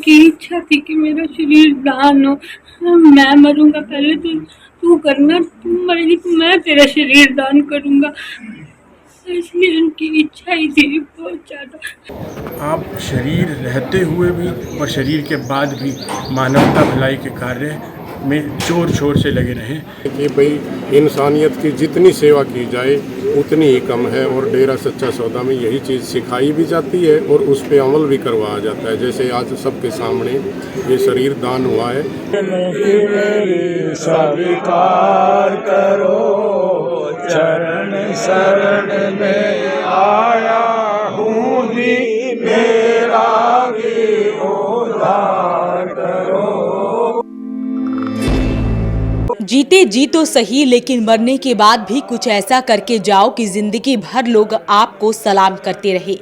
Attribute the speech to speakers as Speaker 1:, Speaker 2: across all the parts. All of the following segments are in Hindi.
Speaker 1: इनकी इच्छा थी कि मेरा शरीर दान हो। मैं मरूंगा पहले तो तू करना, तू मरेगी तो मैं तेरा शरीर दान करूंगा। इसलिए उनकी इच्छा ही थी बहुत ज्यादा।
Speaker 2: आप शरीर रहते हुए भी और शरीर के बाद भी मानवता भलाई के कार्य में जोर शोर से लगे रहें
Speaker 3: कि भाई इंसानियत की जितनी सेवा की जाए उतनी ही कम है। और डेरा सच्चा सौदा में यही चीज़ सिखाई भी जाती है और उस पर अमल भी करवाया जाता है। जैसे आज सबके सामने ये शरीर दान हुआ है।
Speaker 4: स्वीकार करो, चरण शरण में आया हूँ जी, मेरा भी उद्धार करो।
Speaker 5: जीते जी तो सही, लेकिन मरने के बाद भी कुछ ऐसा करके जाओ कि जिंदगी भर लोग आपको सलाम करते रहे।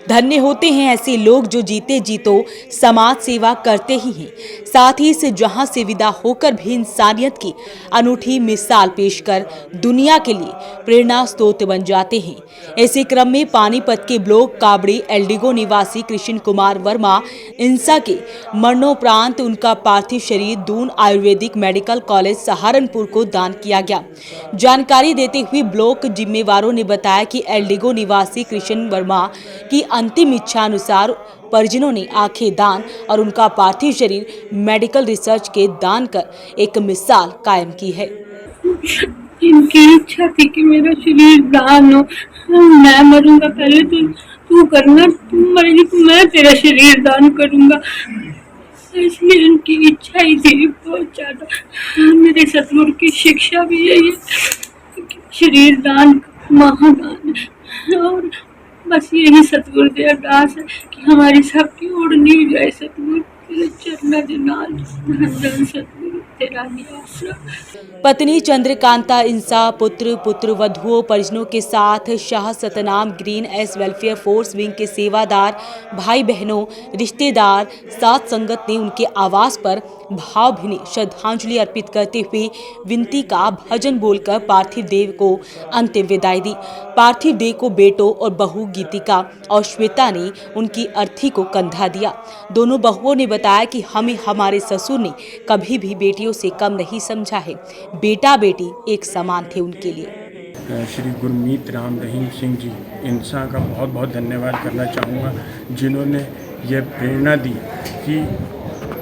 Speaker 5: धन्य होते हैं ऐसे लोग जो जीते जी तो समाज सेवा करते ही हैं, साथ ही इस जहां से विदा होकर भी इंसानियत की अनूठी मिसाल पेश कर दुनिया के लिए प्रेरणा स्रोत बन जाते हैं। ऐसे क्रम में पानीपत के ब्लॉक काबड़ी एल्डिगो निवासी कृष्ण कुमार वर्मा इंसा के मरणोपरांत उनका पार्थिव शरीर दून आयुर्वेदिक मेडिकल कॉलेज सहारनपुर को दान किया गया। जानकारी देते हुए ब्लॉक जिम्मेवारों ने बताया कि एल्डिगो निवासी कृष्ण वर्मा की अंतिम इच्छा अनुसार परिजनों ने आंखें दान और उनका पार्थिव शरीर मेडिकल रिसर्च के दान कर एक मिसाल कायम की है।
Speaker 1: इनकी इच्छा थी कि मेरा शरीर दान हो। मैं मरूंगा पहले तो तू करना, तू मरेगी तो मैं तेरा शरीर दान करूंगा। इसलिए उनकी इच्छा ही थी बहुत ज्यादा। मेरे सतगुरु की शिक्षा भी यही है कि शरीर दान महादान है। और बस यही सतगुरु की अरदास है कि हमारी सबकी ओढ़नी हो जाए सतगुरु तेरे चरणों के नाल। धन सतगुरु तेरा ही आसरा।
Speaker 5: पत्नी चंद्रकांता इंसा, पुत्र पुत्र वधुओं परिजनों के साथ Shah Satnam green S welfare force wing के सेवादार भाई बहनों रिश्तेदार साथ संगत ने उनके आवास पर भावभीनी श्रद्धांजलि अर्पित करते हुए विनती का भजन बोलकर पार्थिव देव को अंतिम विदाई दी। पार्थिव देव को बेटों और बहू गीतिका और श्वेता ने उनकी अर्थी को कंधा दिया। दोनों बहुओं ने बताया कि हमें हमारे ससुर ने कभी भी बेटियों से कम नहीं समझा है, बेटा बेटी एक समान थे उनके लिए।
Speaker 2: श्री गुरमीत राम रहीम सिंह जी इंसा का बहुत बहुत धन्यवाद करना चाहूँगा, जिन्होंने यह प्रेरणा दी कि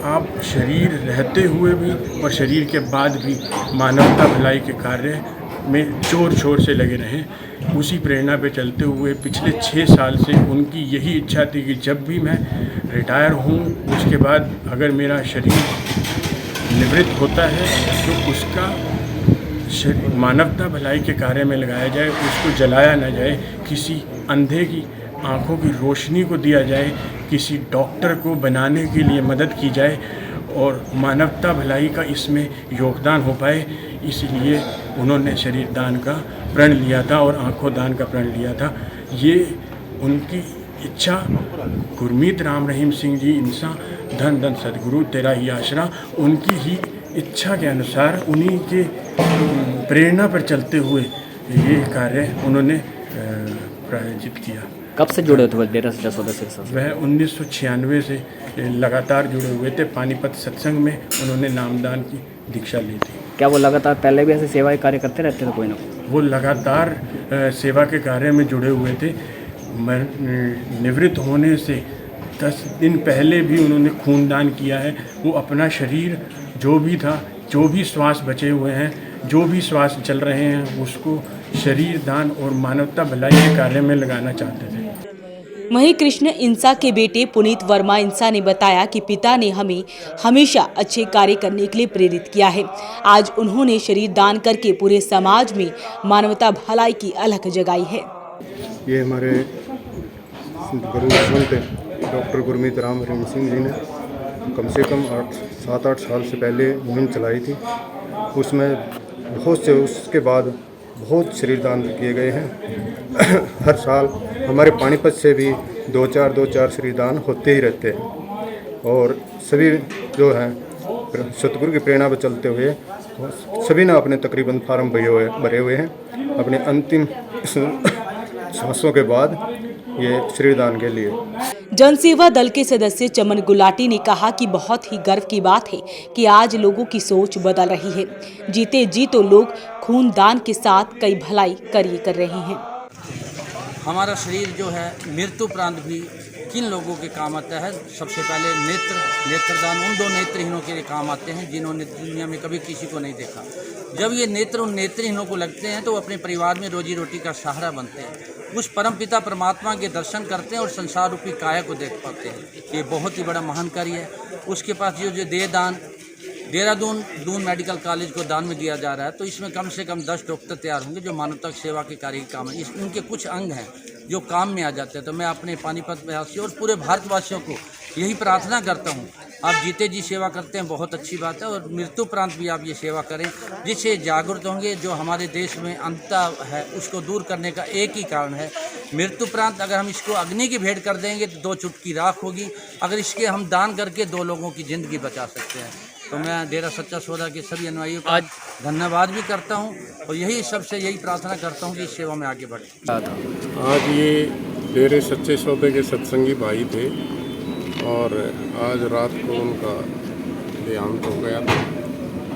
Speaker 2: आप शरीर रहते हुए भी और शरीर के बाद भी मानवता भलाई के कार्य में जोर शोर से लगे रहें। उसी प्रेरणा पे चलते हुए पिछले 6 साल से उनकी यही इच्छा थी कि जब भी मैं रिटायर हूँ उसके बाद अगर मेरा शरीर निवृत्त होता है तो उसका मानवता भलाई के कार्य में लगाया जाए, उसको जलाया न जाए, किसी अंधे की आंखों की रोशनी को दिया जाए, किसी डॉक्टर को बनाने के लिए मदद की जाए और मानवता भलाई का इसमें योगदान हो पाए। इसलिए उन्होंने शरीर दान का प्रण लिया था और आंखों दान का प्रण लिया था। ये उनकी इच्छा गुरमीत राम रहीम सिंह जी इंसा, धन धन सदगुरु तेरा ही आसरा, उनकी ही इच्छा के अनुसार उन्हीं के प्रेरणा पर चलते हुए ये कार्य उन्होंने प्रायोजित किया।
Speaker 6: कब से जुड़े थे डेरा सच्चा सौदा से?
Speaker 2: वह 1996 से लगातार जुड़े हुए थे। पानीपत सत्संग में उन्होंने नामदान की दीक्षा ली थी।
Speaker 6: क्या वो लगातार पहले भी ऐसे सेवा के कार्य करते रहते थे कोई ना कोई?
Speaker 2: वो लगातार सेवा के कार्य में जुड़े हुए थे। निवृत्त होने से 10 दिन पहले भी उन्होंने खूनदान किया है। वो अपना शरीर जो भी था, जो भी श्वास बचे हुए हैं, जो भी श्वास चल रहे हैं, उसको शरीर दान और मानवता भलाई के कार्य में लगाना चाहते थे।
Speaker 5: वहीं कृष्ण इंसा के बेटे पुनीत वर्मा इंसा ने बताया कि पिता ने हमें हमेशा अच्छे कार्य करने के लिए प्रेरित किया है। आज उन्होंने शरीर दान करके पूरे समाज में मानवता भलाई की अलख जगाई है।
Speaker 3: ये हमारे गुरु संत डॉक्टर गुरमीत राम रहीम सिंह जी ने कम से कम 7-8 साल से पहले मुहिम चलाई थी। उसमें बहुत से उसके बाद बहुत शरीर दान किए गए हैं। हर साल हमारे पानीपत से भी 2-4 शरीर दान होते ही रहते हैं। और सभी जो हैं सतगुरु की प्रेरणा पर चलते हुए सभी ने अपने तकरीबन फार्म भरे हुए हैं अपने अंतिम सांसों के बाद ये शरीर दान के लिए।
Speaker 5: जनसेवा दल के सदस्य चमन गुलाटी ने कहा कि बहुत ही गर्व की बात है कि आज लोगों की सोच बदल रही है। जीते जी तो लोग खून दान के साथ कई भलाई कर रहे हैं।
Speaker 7: हमारा शरीर जो है मृत्युपरांत भी किन लोगों के काम आता है? सबसे पहले नेत्रदान उन दो नेत्रहीनों के लिए काम आते हैं जिन्होंने दुनिया में कभी किसी को नहीं देखा। जब ये नेत्र उन नेत्रहीनों को लगते हैं तो वो अपने परिवार में रोजी रोटी का सहारा बनते हैं, उस परमपिता परमात्मा के दर्शन करते हैं और संसार रूपी काया को देख पाते हैं। ये बहुत ही बड़ा महान कार्य है। उसके पास जो देहदान देहरादून दून मेडिकल कॉलेज को दान में दिया जा रहा है, तो इसमें कम से कम 10 डॉक्टर तैयार होंगे जो मानवता सेवा के कार्य के काम है। उनके कुछ अंग हैं जो काम में आ जाते हैं। तो मैं अपने पानीपत वासियों और पूरे भारतवासियों को यही प्रार्थना करता हूँ, आप जीते जी सेवा करते हैं, बहुत अच्छी बात है, और मृत्युपरांत भी आप ये सेवा करें, जिससे जागरूक होंगे। जो हमारे देश में अंधता है उसको दूर करने का एक ही कारण है मृत्युपरांत। अगर हम इसको अग्नि की भेंट कर देंगे तो 2 चुटकी राख होगी, अगर इसके हम दान करके 2 लोगों की ज़िंदगी बचा सकते हैं। तो मैं डेरा सच्चा सौदा के सभी अनुयायियों का आज धन्यवाद भी करता हूं और यही प्रार्थना करता हूं कि इस सेवा में आगे बढ़े।
Speaker 8: आज ये डेरे सच्चे सौदे के सत्संगी भाई थे और आज रात को उनका देहांत हो गया था।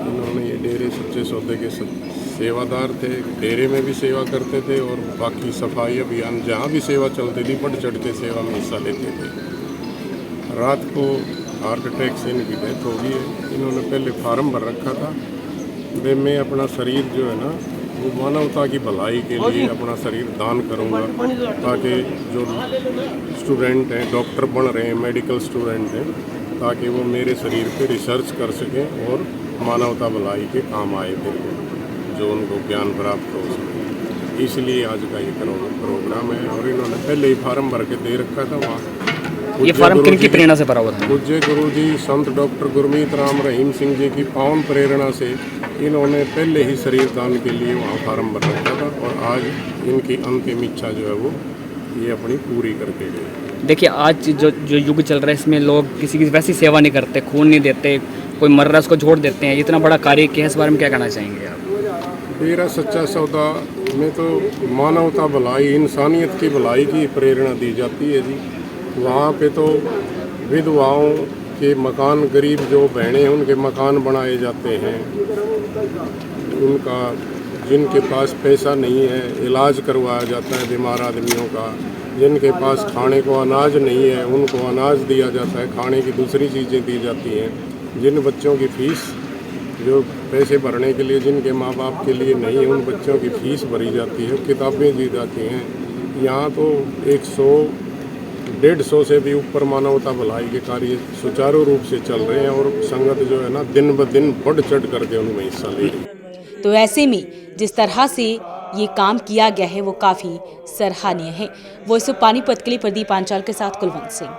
Speaker 8: इन्होंने ये डेरे सच्चे सौदे के सेवादार थे, डेरे में भी सेवा करते थे और बाकी सफाई अभियान जहाँ भी सेवा चलती थी बढ़ चढ़ के सेवा में हिस्सा लेते थे। रात को हार्ट अटैक से इनकी डेथ हो गई है। इन्होंने पहले फार्म भर रखा था, वे मैं अपना शरीर जो है ना वो मानवता की भलाई के लिए अपना शरीर दान करूंगा, ताकि जो स्टूडेंट हैं, डॉक्टर बन रहे हैं, मेडिकल स्टूडेंट हैं, ताकि वो मेरे शरीर पे रिसर्च कर सकें और मानवता भलाई के काम आए, फिर जो उनको ज्ञान प्राप्त हो सके। इसलिए आज का ये प्रोग्राम है। और इन्होंने पहले ही फार्म भर के दे रखा था वहाँ।
Speaker 6: ये फार्म किनकी प्रेरणा से भरा हुआ था?
Speaker 8: पूज्य गुरु जी संत डॉक्टर गुरमीत राम रहीम सिंह जी की पावन प्रेरणा से इन्होंने पहले ही शरीर दान के लिए वहाँ फार्म भर रखा था और आज इनकी अंतिम इच्छा जो है वो ये अपनी पूरी करके गए।
Speaker 6: देखिए आज जो युग चल रहा है इसमें लोग किसी की वैसी सेवा नहीं करते, खून नहीं देते, कोई मर रहा है उसको छोड़ देते हैं। इतना बड़ा कार्य किया है, इस बारे में क्या कहना चाहेंगे आप?
Speaker 8: डेरा सच्चा सौदा में तो मानवता भलाई, इंसानियत की भलाई की प्रेरणा दी जाती है जी। वहाँ पे तो विधवाओं के मकान, गरीब जो बहनें हैं उनके मकान बनाए जाते हैं। उनका जिनके पास पैसा नहीं है इलाज करवाया जाता है बीमार आदमियों का। जिनके पास खाने को अनाज नहीं है उनको अनाज दिया जाता है, खाने की दूसरी चीज़ें दी जाती हैं। जिन बच्चों की फ़ीस जो पैसे भरने के लिए जिनके माँ बाप के लिए नहीं है उन बच्चों की फ़ीस भरी जाती है, किताबें दी जाती हैं। यहाँ तो 100-150 से भी ऊपर मानवता भलाई के कार्य सुचारू रूप से चल रहे हैं और संगत जो है ना दिन ब दिन बढ़ चढ़ करके उनमें हिस्सा ले रही है।
Speaker 5: तो ऐसे में जिस तरह से ये काम किया गया है वो काफ़ी सराहनीय है। वॉइस ऑफ पानीपत के लिए प्रदीप आंचल के साथ कुलवंत सिंह।